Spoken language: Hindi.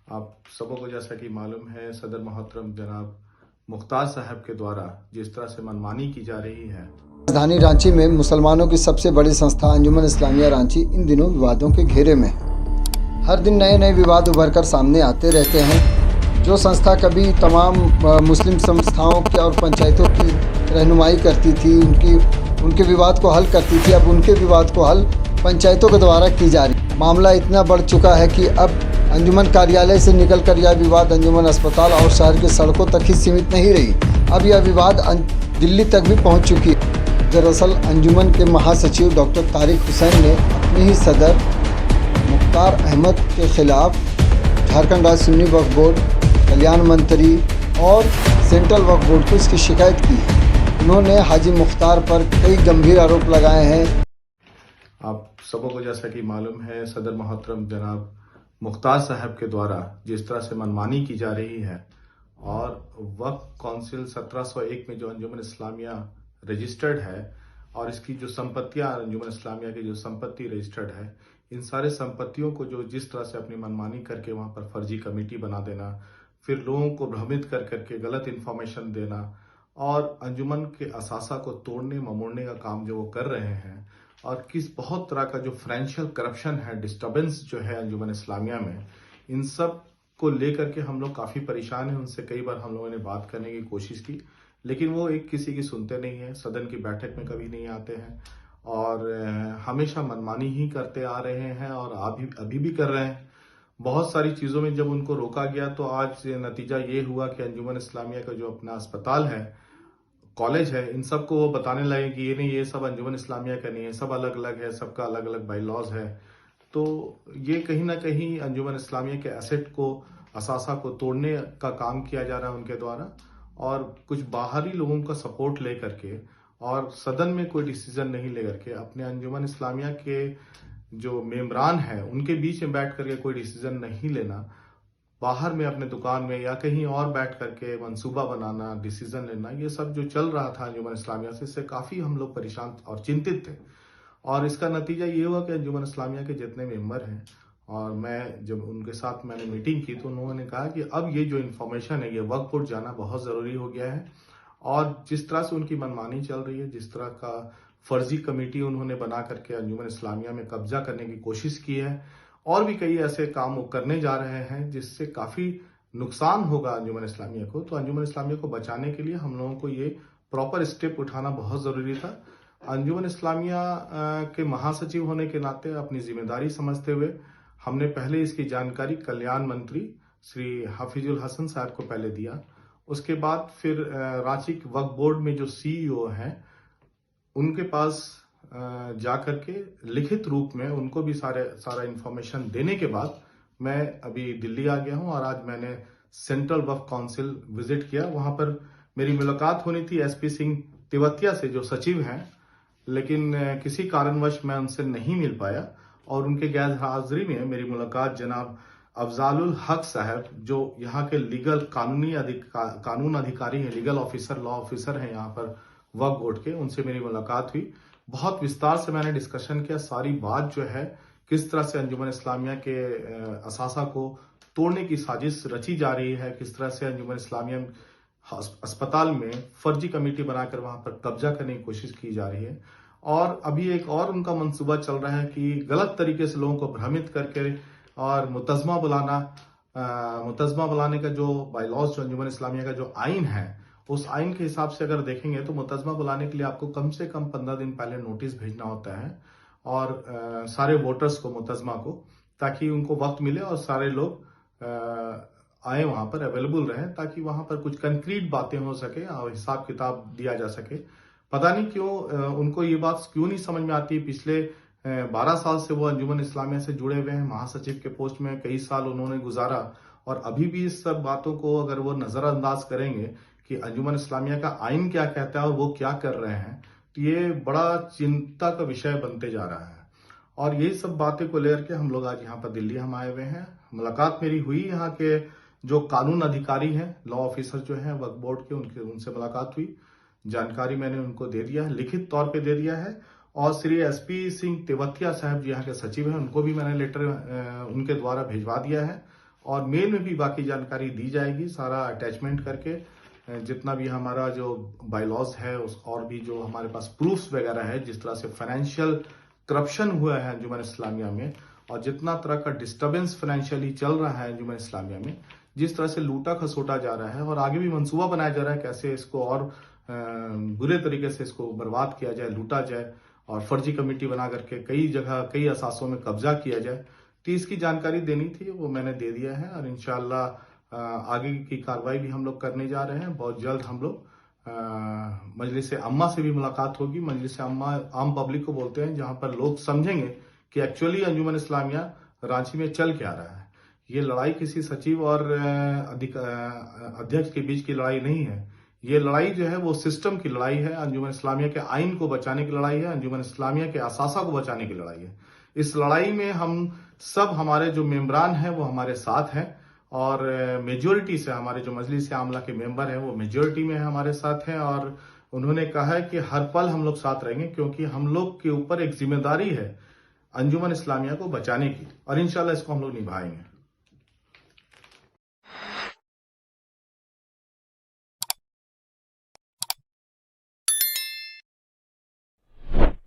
आप सबों को जैसा कि मालूम है, सदर मोहतरम जनाब मुख्तार साहब के द्वारा जिस तरह से मनमानी की जा रही है। राजधानी रांची में मुसलमानों की सबसे बड़ी संस्था अंजुमन इस्लामिया रांची इन दिनों विवादों के घेरे में है। हर दिन नए नए विवाद उभरकर सामने आते रहते हैं। जो संस्था कभी तमाम मुस्लिम संस्थाओं की और पंचायतों की रहनुमाई करती थी, उनके विवाद को हल करती थी, अब उनके विवाद को हल पंचायतों के द्वारा की जा रही। मामला इतना बढ़ चुका है कि अब अंजुमन कार्यालय से निकलकर यह विवाद अंजुमन अस्पताल और शहर के सड़कों तक ही सीमित नहीं रही, अब यह विवाद दिल्ली तक भी पहुंच चुकी है। दरअसल अंजुमन के महासचिव डॉक्टर तारिक हुसैन ने अपने ही सदर मुख्तार अहमद के खिलाफ झारखंड राज्य सुन्नी वक्फ बोर्ड, कल्याण मंत्री और सेंट्रल वक्फ बोर्ड को इसकी शिकायत की है। उन्होंने हाजी मुख्तार पर कई गंभीर आरोप लगाए हैं। आप सबों को जैसा कि मालूम है, सदर मोहतरम जनाब मुख्तार साहब के द्वारा जिस तरह से मनमानी की जा रही है और वक्फ काउंसिल 1701 में जो अंजुमन इस्लामिया रजिस्टर्ड है और इसकी जो संपत्तियां अंजुमन इस्लामिया की जो संपत्ति रजिस्टर्ड है, इन सारे संपत्तियों को जो जिस तरह से अपनी मनमानी करके वहां पर फर्जी कमेटी बना देना, फिर लोगों को भ्रमित कर करके गलत इंफॉर्मेशन देना और अंजुमन के असासा को तोड़ने ममोड़ने का काम जो वो कर रहे हैं और किस बहुत तरह का जो फाइनेंशियल करप्शन है, डिस्टर्बेंस जो है अंजुमन इस्लामिया में, इन सब को लेकर के हम लोग काफी परेशान हैं। उनसे कई बार हम लोगों ने बात करने की कोशिश की, लेकिन वो एक किसी की सुनते नहीं है, सदन की बैठक में कभी नहीं आते हैं और हमेशा मनमानी ही करते आ रहे हैं और अभी भी कर रहे हैं। बहुत सारी चीजों में जब उनको रोका गया तो आज नतीजा ये हुआ कि अंजुमन इस्लामिया का जो अपना अस्पताल है, कॉलेज है, इन सबको वो बताने लगे कि ये नहीं, ये सब अंजुमन इस्लामिया का नहीं है, सब अलग अलग है, सबका अलग अलग बाई लॉज है। तो ये कहीं ना कहीं अंजुमन इस्लामिया के एसेट को, असासा को तोड़ने का काम किया जा रहा है उनके द्वारा और कुछ बाहरी लोगों का सपोर्ट ले करके और सदन में कोई डिसीजन नहीं ले करके अपने अंजुमन इस्लामिया के जो मेंबरान हैं उनके बीच में बैठ करके कोई डिसीजन नहीं लेना, बाहर में अपने दुकान में या कहीं और बैठ करके मंसूबा बनाना, डिसीजन लेना, ये सब जो चल रहा था अंजुमन इस्लामिया से, इससे काफी हम लोग परेशान और चिंतित थे। और इसका नतीजा ये हुआ कि अंजुमन इस्लामिया के जितने मेंबर हैं और मैं जब उनके साथ मैंने मीटिंग की तो उन्होंने कहा कि अब ये जो इन्फॉर्मेशन है, ये वक्फ बोर्ड जाना बहुत जरूरी हो गया है और जिस तरह से उनकी मनमानी चल रही है, जिस तरह का फर्जी कमेटी उन्होंने बना करके अंजुमन इस्लामिया में कब्जा करने की कोशिश की है और भी कई ऐसे काम वो करने जा रहे हैं जिससे काफी नुकसान होगा अंजुमन इस्लामिया को। तो अंजुमन इस्लामिया को बचाने के लिए हम लोगों को ये प्रॉपर स्टेप उठाना बहुत जरूरी था। अंजुमन इस्लामिया के महासचिव होने के नाते अपनी जिम्मेदारी समझते हुए हमने पहले इसकी जानकारी कल्याण मंत्री श्री हाफिजुल हसन साहब को पहले दिया। उसके बाद फिर रांची वक्फ बोर्ड में जो सीईओ हैं उनके पास जाकर के लिखित रूप में उनको भी सारा इंफॉर्मेशन देने के बाद मैं अभी दिल्ली आ गया हूं और आज मैंने सेंट्रल वक्फ काउंसिल विजिट किया। वहां पर मेरी मुलाकात होनी थी एसपी सिंह तेवतिया से जो सचिव हैं, लेकिन किसी कारणवश मैं उनसे नहीं मिल पाया और उनके गैर हाजिरी में मेरी मुलाकात जनाब अफजालुल हक साहब, जो यहाँ के लीगल कानून अधिकारी हैं, लीगल ऑफिसर, लॉ ऑफिसर हैं यहाँ पर वक्फ बोर्ड के, उनसे मेरी मुलाकात हुई। बहुत विस्तार से मैंने डिस्कशन किया। सारी बात जो है किस तरह से अंजुमन इस्लामिया के असासा को तोड़ने की साजिश रची जा रही है, किस तरह से अंजुमन इस्लामिया अस्पताल में फर्जी कमेटी बनाकर वहां पर कब्जा करने की कोशिश की जा रही है और अभी एक और उनका मंसूबा चल रहा है कि गलत तरीके से लोगों को भ्रमित करके और मुतज़मा बुलाने का जो बायलॉज, जो अंजुमन इस्लामिया का जो आइन है, उस आइन के हिसाब से अगर देखेंगे तो मुतज़मा बुलाने के लिए आपको कम से कम 15 दिन पहले नोटिस भेजना होता है और सारे वोटर्स को, मुतज़मा को, ताकि उनको वक्त मिले और सारे लोग आए, वहां पर अवेलेबल रहें, ताकि वहां पर कुछ कंक्रीट बातें हो सके और हिसाब किताब दिया जा सके। पता नहीं क्यों उनको ये बात क्यों नहीं समझ में आती। पिछले 12 साल से वो अंजुमन इस्लामिया से जुड़े हुए हैं, महासचिव के पोस्ट में कई साल उन्होंने गुजारा और अभी भी इस सब बातों को अगर वो नजरअंदाज करेंगे कि अंजुमन इस्लामिया का आइन क्या कहता है और वो क्या कर रहे हैं, तो ये बड़ा चिंता का विषय बनते जा रहा है। और यही सब बातें को लेकर के हम लोग आज यहाँ पर दिल्ली हम आए हुए हैं। मुलाकात मेरी हुई यहाँ के जो कानून अधिकारी हैं, लॉ ऑफिसर जो हैं वक्फ बोर्ड के, उनसे मुलाकात हुई। जानकारी मैंने उनको दे दिया है, लिखित तौर पे दे दिया है और श्री एसपी सिंह तेवतिया साहब जी यहाँ के सचिव हैं, उनको भी मैंने लेटर उनके द्वारा भिजवा दिया है और मेल में भी बाकी जानकारी दी जाएगी, सारा अटैचमेंट करके जितना भी हमारा जो बायलॉज है उस और भी जो हमारे पास प्रूफ्स वगैरह है, जिस तरह से फाइनेंशियल करप्शन हुआ है अंजुमन इस्लामिया में और जितना तरह का डिस्टर्बेंस फाइनेंशियली चल रहा है अंजुमन इस्लामिया में, जिस तरह से लूटा खसोटा जा रहा है और आगे भी मंसूबा बनाया जा रहा है कैसे इसको और बुरे तरीके से इसको बर्बाद किया जाए, लूटा जाए और फर्जी कमेटी बना करके कई जगह कई असासों में कब्जा किया जाए। तो इसकी जानकारी देनी थी, वो मैंने दे दिया है और इंशाअल्लाह आगे की कार्रवाई भी हम लोग करने जा रहे हैं। बहुत जल्द हम लोग मजलिस अम्मा से भी मुलाकात होगी। मजलिस अम्मा आम पब्लिक को बोलते हैं, जहां पर लोग समझेंगे कि एक्चुअली अंजुमन इस्लामिया रांची में चल क्या रहा है। ये लड़ाई किसी सचिव और अध्यक्ष के बीच की लड़ाई नहीं है। ये लड़ाई जो है वो सिस्टम की लड़ाई है। अंजुमन इस्लामिया के आइन को बचाने की लड़ाई है, अंजुमन इस्लामिया के असासा को बचाने की लड़ाई है। इस लड़ाई में हम सब, हमारे जो मेंबरान हैं वो हमारे साथ हैं और मेजोरिटी से हमारे जो मजलिस आमला के मेंबर हैं वो मेजोरिटी में हमारे साथ हैं और उन्होंने कहा है कि हर पल हम लोग साथ रहेंगे, क्योंकि हम लोग के ऊपर एक जिम्मेदारी है अंजुमन इस्लामिया को बचाने की और इंशाल्लाह इसको हम लोग निभाएंगे।